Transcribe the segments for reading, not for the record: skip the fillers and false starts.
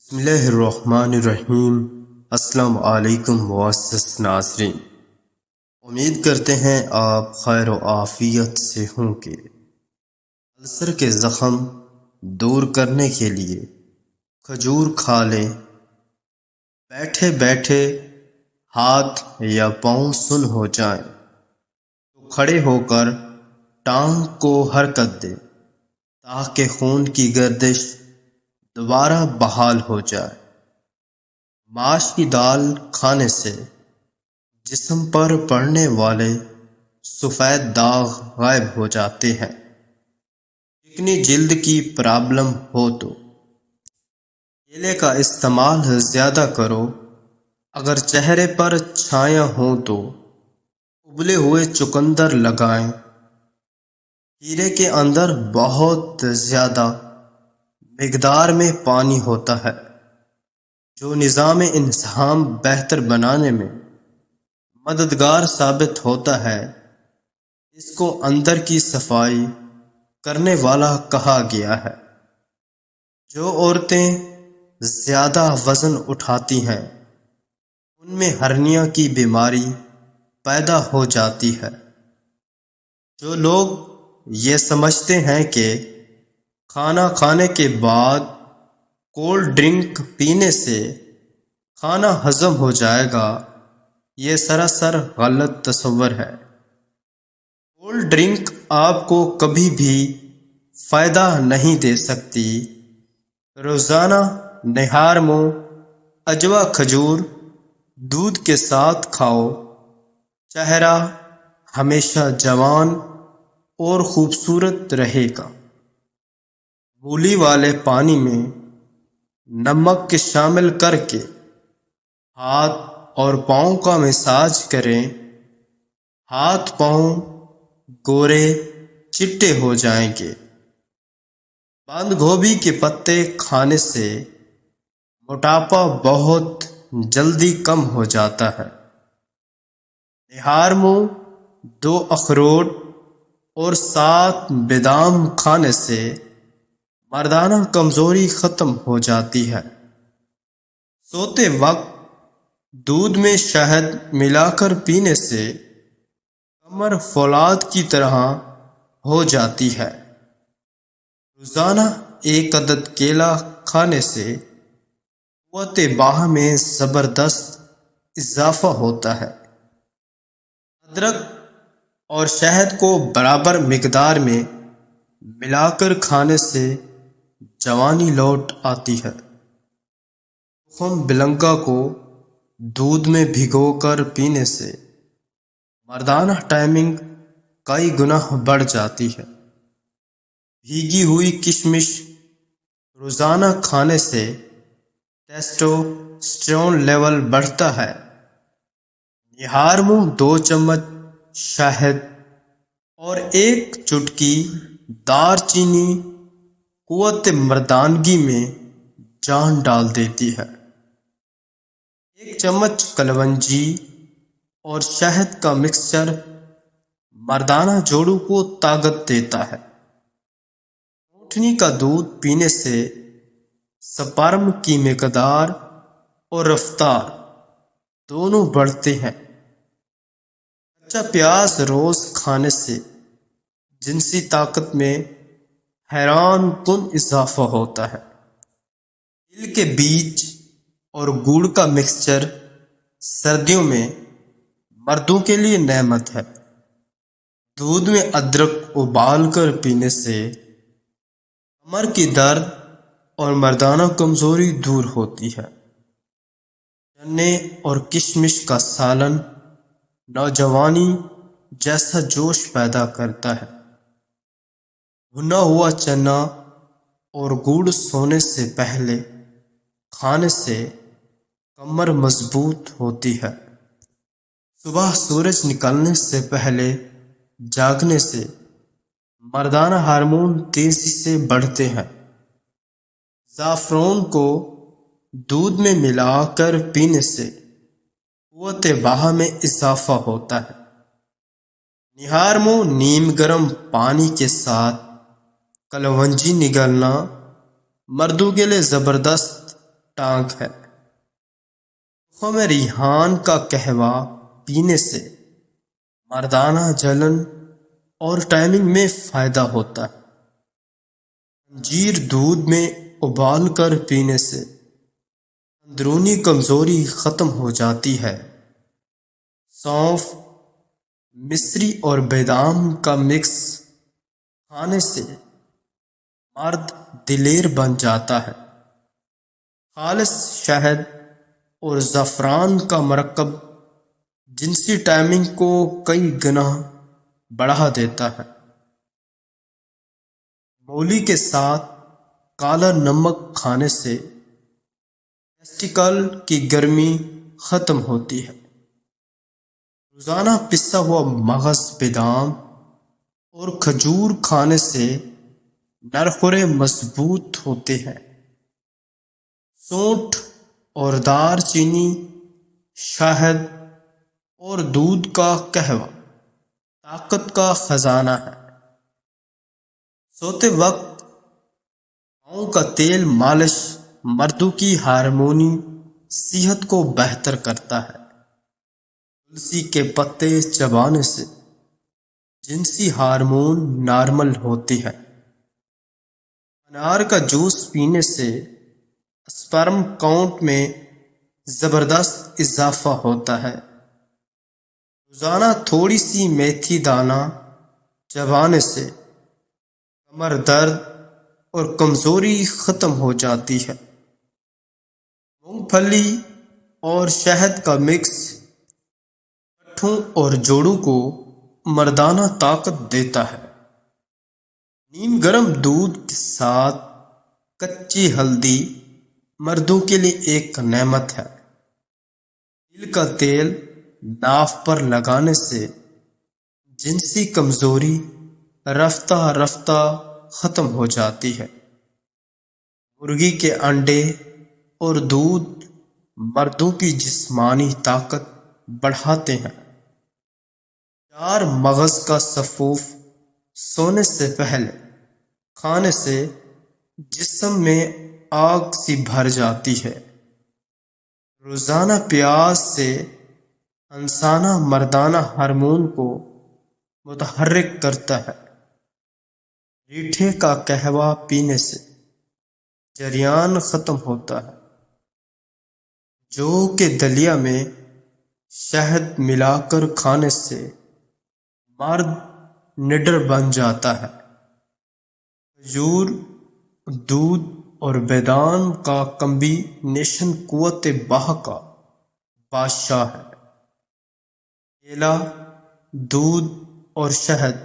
بسم اللہ الرحمن الرحیم۔ السلام علیکم معزز ناظرین، امید کرتے ہیں آپ خیر و عافیت سے ہوں گے۔ السر کے زخم دور کرنے کے لیے کھجور کھا لیں۔ بیٹھے بیٹھے ہاتھ یا پاؤں سن ہو جائیں تو کھڑے ہو کر ٹانگ کو حرکت دیں تاکہ خون کی گردش دوبارہ بحال ہو جائے۔ ماش کی دال کھانے سے جسم پر پڑنے والے سفید داغ غائب ہو جاتے ہیں۔ چکنی جلد کی پرابلم ہو تو کیلے کا استعمال زیادہ کرو۔ اگر چہرے پر چھایاں ہوں تو ابلے ہوئے چقندر لگائیں۔ کھیرے کے اندر بہت زیادہ مقدار میں پانی ہوتا ہے جو نظام انسحام بہتر بنانے میں مددگار ثابت ہوتا ہے۔ اس کو اندر کی صفائی کرنے والا کہا گیا ہے۔ جو عورتیں زیادہ وزن اٹھاتی ہیں ان میں ہرنیا کی بیماری پیدا ہو جاتی ہے۔ جو لوگ یہ سمجھتے ہیں کہ کھانا کھانے کے بعد کولڈ ڈرنک پینے سے کھانا ہضم ہو جائے گا، یہ سراسر غلط تصور ہے۔ کولڈ ڈرنک آپ کو کبھی بھی فائدہ نہیں دے سکتی۔ روزانہ نہار منہ اجوا کھجور دودھ کے ساتھ کھاؤ۔ چہرہ ہمیشہ جوان اور خوبصورت رہے گا۔ مولی والے پانی میں نمک شامل کر کے ہاتھ اور پاؤں کا مساج کریں۔ ہاتھ پاؤں گورے چٹے ہو جائیں گے۔ بند گوبھی کے پتے کھانے سے موٹاپا بہت جلدی کم ہو جاتا ہے۔ نہار منہ 2 اخروٹ اور 7 بادام کھانے سے مردانہ کمزوری ختم ہو جاتی ہے۔ سوتے وقت دودھ میں شہد ملا کر پینے سے کمر فولاد کی طرح ہو جاتی ہے۔ روزانہ 1 عدد کیلا کھانے سے قوت باہ میں زبردست اضافہ ہوتا ہے۔ ادرک اور شہد کو برابر مقدار میں ملا کر کھانے سے جوانی لوٹ آتی ہے۔ تخم بلنگا کو دودھ میں بھگو کر پینے سے مردانہ ٹائمنگ کئی گنا بڑھ جاتی ہے۔ بھیگی ہوئی کشمش روزانہ کھانے سے ٹیسٹوسٹیرون لیول بڑھتا ہے۔ نہار منہ 2 چمچ شہد اور 1 چٹکی دار چینی قوت مردانگی میں جان ڈال دیتی ہے۔ 1 چمچ کلونجی اور شہد کا مکسچر مردانہ جوڑوں کو طاقت دیتا ہے۔ اونٹنی کا دودھ پینے سے سپرم کی مقدار اور رفتار دونوں بڑھتے ہیں۔ کچا پیاز روز کھانے سے جنسی طاقت میں حیران کن اضافہ ہوتا ہے۔ تل کے بیج اور گڑ کا مکسچر سردیوں میں مردوں کے لیے نعمت ہے۔ دودھ میں ادرک ابال کر پینے سے کمر کی درد اور مردانہ کمزوری دور ہوتی ہے۔ چنے اور کشمش کا سالن نوجوانی جیسا جوش پیدا کرتا ہے۔ بھنا ہوا چنا اور گڑ سونے سے پہلے کھانے سے کمر مضبوط ہوتی ہے۔ صبح سورج نکلنے سے پہلے جاگنے سے مردانہ ہارمون تیزی سے بڑھتے ہیں۔ زعفران کو دودھ میں ملا کر پینے سے قوت باہ میں اضافہ ہوتا ہے۔ نہار منہ نیم گرم پانی کے ساتھ کلونجی نگلنا مردوں کے لیے زبردست ٹانگ ہے۔ تخم ریحان کا قہوہ پینے سے مردانہ جلن اور ٹائمنگ میں فائدہ ہوتا ہے۔ انجیر دودھ میں ابال کر پینے سے اندرونی کمزوری ختم ہو جاتی ہے۔ سونف، مصری اور بادام کا مکس کھانے سے مرد دلیر بن جاتا ہے۔ خالص شہد اور زعفران کا مرکب جنسی ٹائمنگ کو کئی گنا بڑھا دیتا ہے۔ مولی کے ساتھ کالا نمک کھانے سے ٹیسٹیکل کی گرمی ختم ہوتی ہے۔ روزانہ پسا ہوا مغز، بادام اور کھجور کھانے سے نرخورے مضبوط ہوتے ہیں۔ سونٹھ اور دار چینی، شہد اور دودھ کا قہوہ طاقت کا خزانہ ہے۔ سوتے وقت پاؤں کا تیل مالش مردوں کی ہارمونی صحت کو بہتر کرتا ہے۔ تلسی کے پتے چبانے سے جنسی ہارمون نارمل ہوتی ہے۔ انار کا جوس پینے سے اسپرم کاؤنٹ میں زبردست اضافہ ہوتا ہے۔ روزانہ تھوڑی سی میتھی دانہ چبانے سے کمر درد اور کمزوری ختم ہو جاتی ہے۔ مونگ پھلی اور شہد کا مکس پٹھوں اور جوڑوں کو مردانہ طاقت دیتا ہے۔ نیم گرم دودھ کے ساتھ کچی ہلدی مردوں کے لیے ایک نعمت ہے۔ تل کا تیل ناف پر لگانے سے جنسی کمزوری رفتہ رفتہ ختم ہو جاتی ہے۔ مرغی کے انڈے اور دودھ مردوں کی جسمانی طاقت بڑھاتے ہیں۔ 4 مغز کا سفوف سونے سے پہلے کھانے سے جسم میں آگ سی بھر جاتی ہے۔ روزانہ پیاز سے انسانہ مردانہ ہارمون کو متحرک کرتا ہے۔ ریٹھے کا قہوہ پینے سے جریان ختم ہوتا ہے۔ جو کے دلیا میں شہد ملا کر کھانے سے مرد نڈر بن جاتا ہے۔ کھجور، دودھ اور بادام کا کمبینیشن قوت باہ کا بادشاہ ہے۔ کیلا، دودھ اور شہد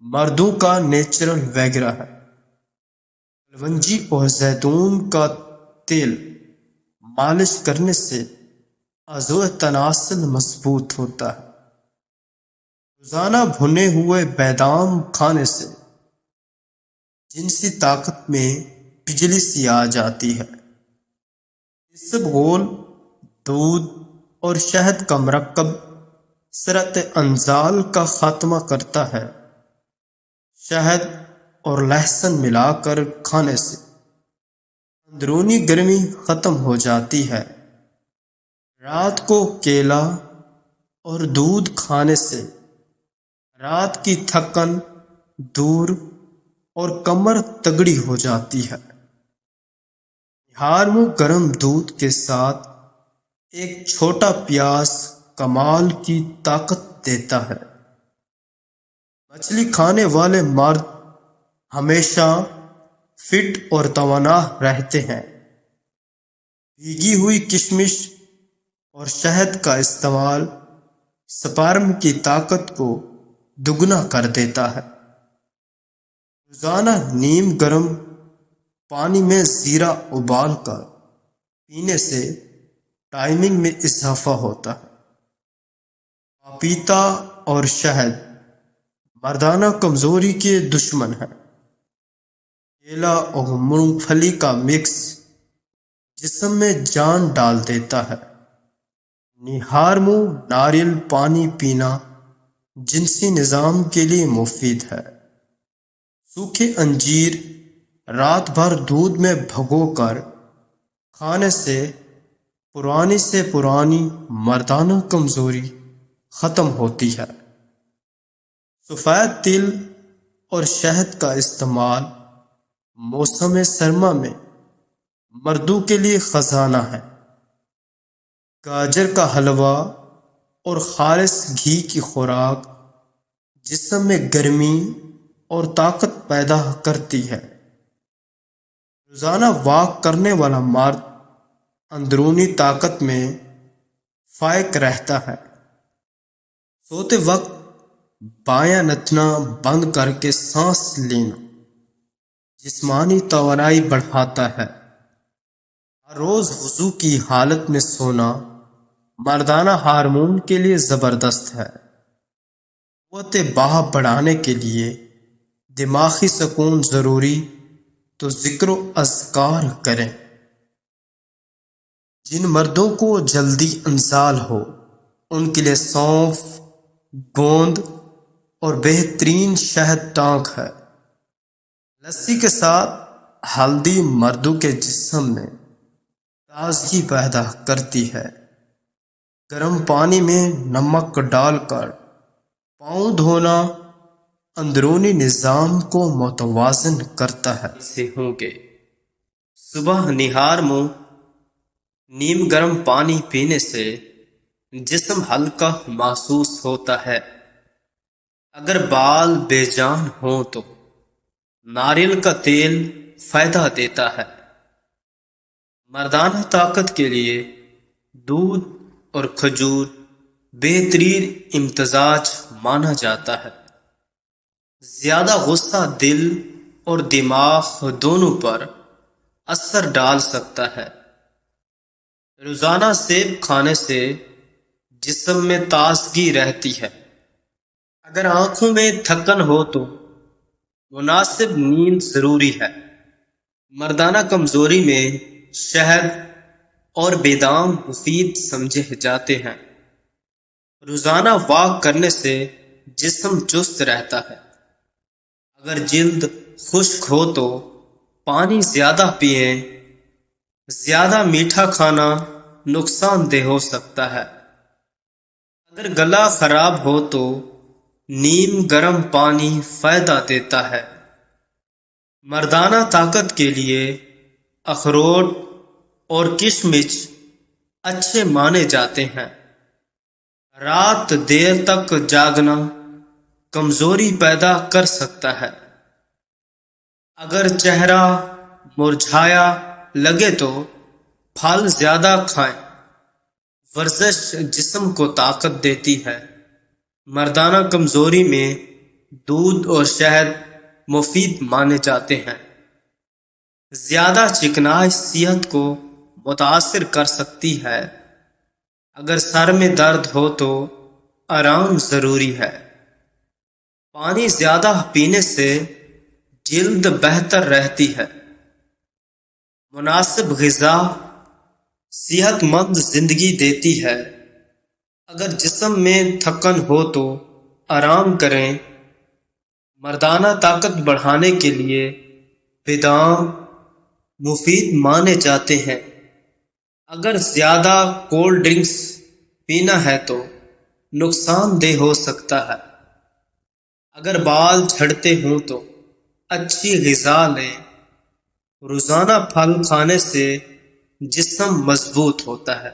مردوں کا نیچرل ویگرا ہے۔ کلونجی اور زیتون کا تیل مالش کرنے سے عضو تناسل مضبوط ہوتا ہے۔ روزانہ بھنے ہوئے بادام کھانے سے جنسی طاقت میں بجلی سی آ جاتی ہے۔ اسبغول، دودھ اور شہد کا مرکب سرط انزال کا خاتمہ کرتا ہے۔ شہد اور لہسن ملا کر کھانے سے اندرونی گرمی ختم ہو جاتی ہے۔ رات کو کیلا اور دودھ کھانے سے رات کی تھکن دور اور کمر تگڑی ہو جاتی ہے۔ ہارمو گرم دودھ کے ساتھ ایک چھوٹا پیاز کمال کی طاقت دیتا ہے۔ مچھلی کھانے والے مرد ہمیشہ فٹ اور توانا رہتے ہیں۔ بھیگی ہوئی کشمش اور شہد کا استعمال سپرم کی طاقت کو دگنا کر دیتا ہے۔ روزانہ نیم گرم پانی میں زیرہ ابال کر پینے سے ٹائمنگ میں اضافہ ہوتا ہے۔ پپیتا اور شہد مردانہ کمزوری کے دشمن ہے۔ کیلا اور مونگ پھلی کا مکس جسم میں جان ڈال دیتا ہے۔ ہارمو ناریل پانی پینا جنسی نظام کے لیے مفید ہے۔ سوکھے انجیر رات بھر دودھ میں بھگو کر کھانے سے پرانی مردانہ کمزوری ختم ہوتی ہے۔ سفید تل اور شہد کا استعمال موسم سرما میں مردوں کے لیے خزانہ ہے۔ گاجر کا حلوہ اور خالص گھی کی خوراک جسم میں گرمی اور طاقت پیدا کرتی ہے۔ روزانہ واک کرنے والا مرد اندرونی طاقت میں فائق رہتا ہے۔ سوتے وقت بایاں نچنا بند کر کے سانس لینا جسمانی توانائی بڑھاتا ہے۔ ہر روز وضو کی حالت میں سونا مردانہ ہارمون کے لیے زبردست ہے۔ قوت باہ بڑھانے کے لیے دماغی سکون ضروری تو ذکر و اذکار کریں۔ جن مردوں کو جلدی انزال ہو ان کے لیے سونف، گوند اور بہترین شہد ٹانک ہے۔ لسی کے ساتھ ہلدی مردوں کے جسم میں تازگی پیدا کرتی ہے۔ گرم پانی میں نمک ڈال کر پاؤں دھونا اندرونی نظام کو متوازن کرتا ہے۔ سے ہوں گے صبح نہار منہ نیم گرم پانی پینے سے جسم ہلکا محسوس ہوتا ہے۔ اگر بال بے جان ہوں تو ناریل کا تیل فائدہ دیتا ہے۔ مردانہ طاقت کے لیے دودھ اور کھجور بہترین امتزاج مانا جاتا ہے۔ زیادہ غصہ دل اور دماغ دونوں پر اثر ڈال سکتا ہے۔ روزانہ سیب کھانے سے جسم میں تازگی رہتی ہے۔ اگر آنکھوں میں تھکن ہو تو مناسب نیند ضروری ہے۔ مردانہ کمزوری میں شہد اور بادام مفید سمجھے جاتے ہیں۔ روزانہ واک کرنے سے جسم چست رہتا ہے۔ اگر جلد خشک ہو تو پانی زیادہ پئیں۔ زیادہ میٹھا کھانا نقصان دہ ہو سکتا ہے۔ اگر گلا خراب ہو تو نیم گرم پانی فائدہ دیتا ہے۔ مردانہ طاقت کے لیے اخروٹ اور کشمش اچھے مانے جاتے ہیں۔ رات دیر تک جاگنا کمزوری پیدا کر سکتا ہے۔ اگر چہرہ مرجھایا لگے تو پھل زیادہ کھائیں۔ ورزش جسم کو طاقت دیتی ہے۔ مردانہ کمزوری میں دودھ اور شہد مفید مانے جاتے ہیں۔ زیادہ چکنائی صحت کو متاثر کر سکتی ہے۔ اگر سر میں درد ہو تو آرام ضروری ہے۔ پانی زیادہ پینے سے جلد بہتر رہتی ہے۔ مناسب غذا صحت مند زندگی دیتی ہے۔ اگر جسم میں تھکن ہو تو آرام کریں۔ مردانہ طاقت بڑھانے کے لیے بادام مفید مانے جاتے ہیں۔ اگر زیادہ کولڈ ڈرنکس پینا ہے تو نقصان دہ ہو سکتا ہے۔ اگر بال جھڑتے ہوں تو اچھی غذا لیں۔ روزانہ پھل کھانے سے جسم مضبوط ہوتا ہے۔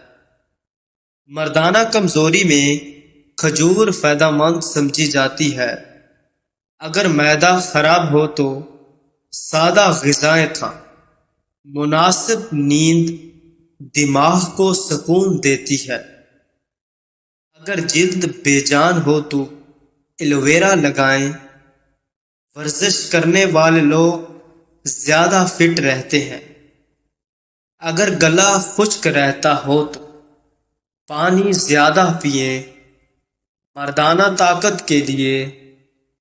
مردانہ کمزوری میں کھجور فائدہ مند سمجھی جاتی ہے۔ اگر معدہ خراب ہو تو سادہ غذائیں کھائیں۔ مناسب نیند دماغ کو سکون دیتی ہے۔ اگر جلد بے جان ہو تو ایلوویرا لگائیں۔ ورزش کرنے والے لوگ زیادہ فٹ رہتے ہیں۔ اگر گلا خشک رہتا ہو تو پانی زیادہ پئیں۔ مردانہ طاقت کے لیے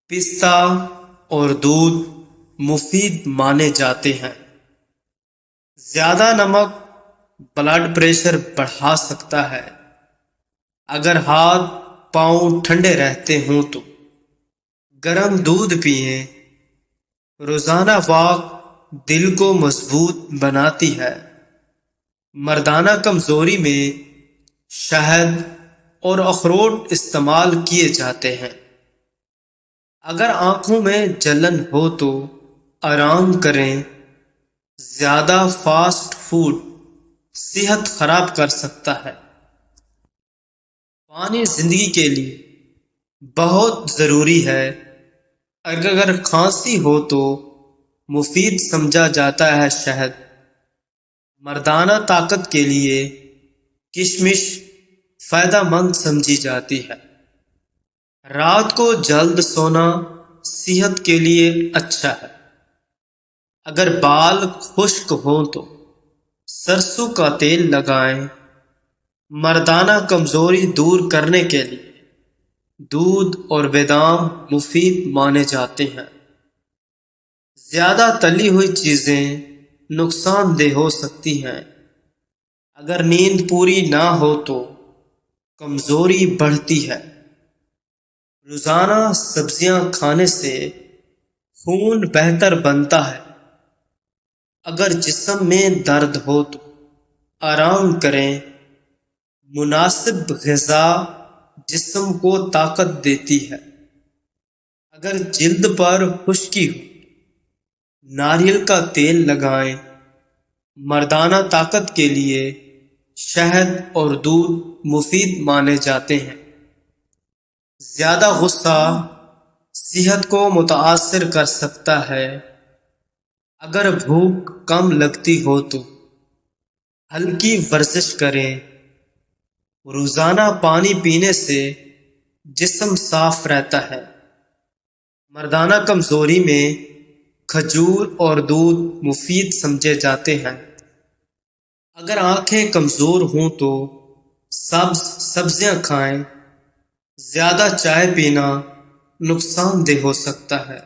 پستہ اور دودھ مفید مانے جاتے ہیں۔ زیادہ نمک بلڈ پریشر بڑھا سکتا ہے۔ اگر ہاتھ پاؤں ٹھنڈے رہتے ہوں تو گرم دودھ پئیں۔ روزانہ واک دل کو مضبوط بناتی ہے۔ مردانہ کمزوری میں شہد اور اخروٹ استعمال کیے جاتے ہیں۔ اگر آنکھوں میں جلن ہو تو آرام کریں۔ زیادہ فاسٹ فوڈ صحت خراب کر سکتا ہے۔ پانی زندگی کے لیے بہت ضروری ہے۔ اگر کھانسی ہو تو مفید سمجھا جاتا ہے شہد۔ مردانہ طاقت کے لیے کشمش فائدہ مند سمجھی جاتی ہے۔ رات کو جلد سونا صحت کے لیے اچھا ہے۔ اگر بال خشک ہوں تو سرسوں کا تیل لگائیں۔ مردانہ کمزوری دور کرنے کے لیے دودھ اور بادام مفید مانے جاتے ہیں۔ زیادہ تلی ہوئی چیزیں نقصان دہ ہو سکتی ہیں۔ اگر نیند پوری نہ ہو تو کمزوری بڑھتی ہے۔ روزانہ سبزیاں کھانے سے خون بہتر بنتا ہے۔ اگر جسم میں درد ہو تو آرام کریں۔ مناسب غذا جسم کو طاقت دیتی ہے۔ اگر جلد پر خشکی ہو ناریل کا تیل لگائیں۔ مردانہ طاقت کے لیے شہد اور دودھ مفید مانے جاتے ہیں۔ زیادہ غصہ صحت کو متاثر کر سکتا ہے۔ اگر بھوک کم لگتی ہو تو ہلکی ورزش کریں۔ روزانہ پانی پینے سے جسم صاف رہتا ہے۔ مردانہ کمزوری میں کھجور اور دودھ مفید سمجھے جاتے ہیں۔ اگر آنکھیں کمزور ہوں تو سبزیاں کھائیں۔ زیادہ چائے پینا نقصان دہ ہو سکتا ہے۔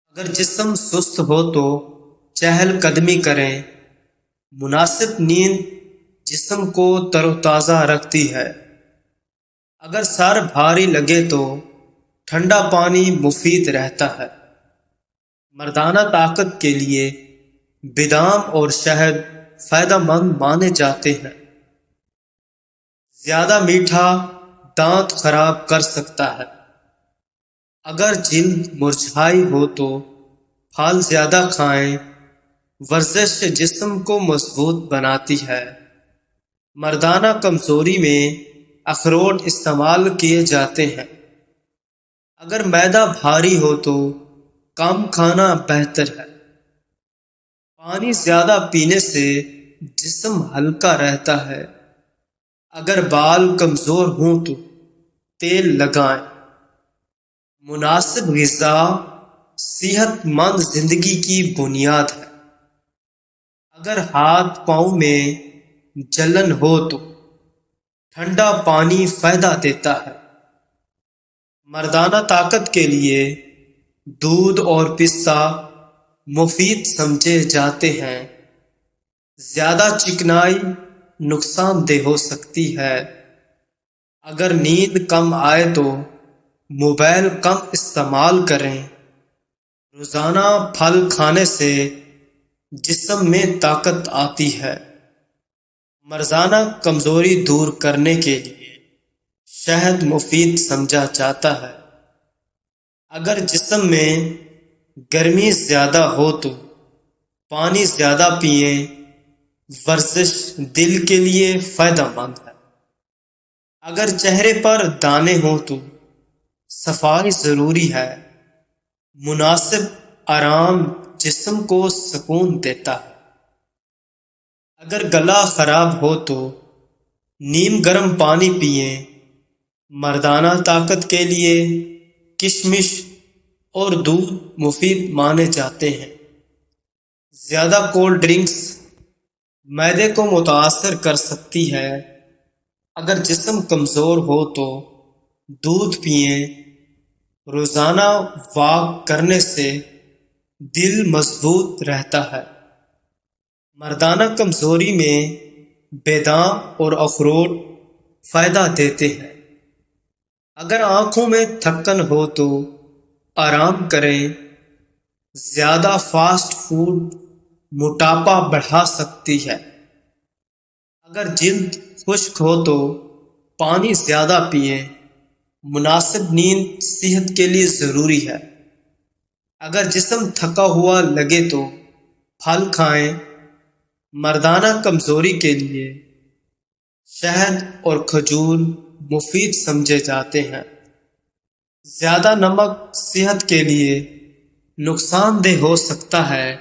اگر جسم سست ہو تو چہل قدمی کریں۔ مناسب نیند جسم کو تر و تازہ رکھتی ہے۔ اگر سر بھاری لگے تو ٹھنڈا پانی مفید رہتا ہے۔ مردانہ طاقت کے لیے بادام اور شہد فائدہ مند مانے جاتے ہیں۔ زیادہ میٹھا دانت خراب کر سکتا ہے۔ اگر جلد مرجھائی ہو تو پھل زیادہ کھائیں۔ ورزش جسم کو مضبوط بناتی ہے۔ مردانہ کمزوری میں اخروٹ استعمال کیے جاتے ہیں۔ اگر معدہ بھاری ہو تو کم کھانا بہتر ہے۔ پانی زیادہ پینے سے جسم ہلکا رہتا ہے۔ اگر بال کمزور ہوں تو تیل لگائیں۔ مناسب غذا صحت مند زندگی کی بنیاد ہے۔ اگر ہاتھ پاؤں میں جلن ہو تو ٹھنڈا پانی فائدہ دیتا ہے۔ مردانہ طاقت کے لیے دودھ اور پستہ مفید سمجھے جاتے ہیں۔ زیادہ چکنائی نقصان دہ ہو سکتی ہے۔ اگر نیند کم آئے تو موبائل کم استعمال کریں۔ روزانہ پھل کھانے سے جسم میں طاقت آتی ہے۔ مردانہ کمزوری دور کرنے کے لیے شہد مفید سمجھا جاتا ہے۔ اگر جسم میں گرمی زیادہ ہو تو پانی زیادہ پئیں۔ ورزش دل کے لیے فائدہ مند ہے۔ اگر چہرے پر دانے ہوں تو صفائی ضروری ہے۔ مناسب آرام جسم کو سکون دیتا ہے۔ اگر گلا خراب ہو تو نیم گرم پانی پئیں۔ مردانہ طاقت کے لیے کشمش اور دودھ مفید مانے جاتے ہیں۔ زیادہ کولڈ ڈرنکس معدے کو متاثر کر سکتی ہے۔ اگر جسم کمزور ہو تو دودھ پئیں۔ روزانہ واک کرنے سے دل مضبوط رہتا ہے۔ مردانہ کمزوری میں بادام اور اخروٹ فائدہ دیتے ہیں۔ اگر آنکھوں میں تھکن ہو تو آرام کریں۔ زیادہ فاسٹ فوڈ موٹاپا بڑھا سکتی ہے۔ اگر جلد خشک ہو تو پانی زیادہ پئیں۔ مناسب نیند صحت کے لیے ضروری ہے۔ اگر جسم تھکا ہوا لگے تو پھل کھائیں۔ مردانہ کمزوری کے لیے شہد اور کھجور مفید سمجھے جاتے ہیں۔ زیادہ نمک صحت کے لیے نقصان دہ ہو سکتا ہے۔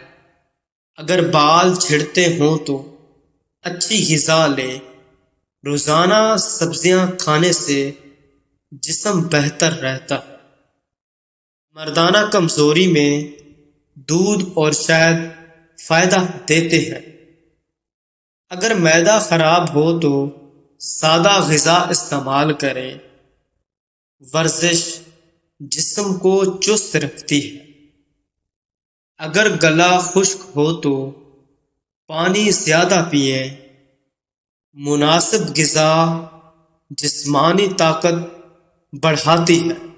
اگر بال جھڑتے ہوں تو اچھی غذا لیں۔ روزانہ سبزیاں کھانے سے جسم بہتر رہتا ہے۔ مردانہ کمزوری میں دودھ اور شہد فائدہ دیتے ہیں۔ اگر معدہ خراب ہو تو سادہ غذا استعمال کریں۔ ورزش جسم کو چست رکھتی ہے۔ اگر گلا خشک ہو تو پانی زیادہ پئیں۔ مناسب غذا جسمانی طاقت بڑھاتی ہے۔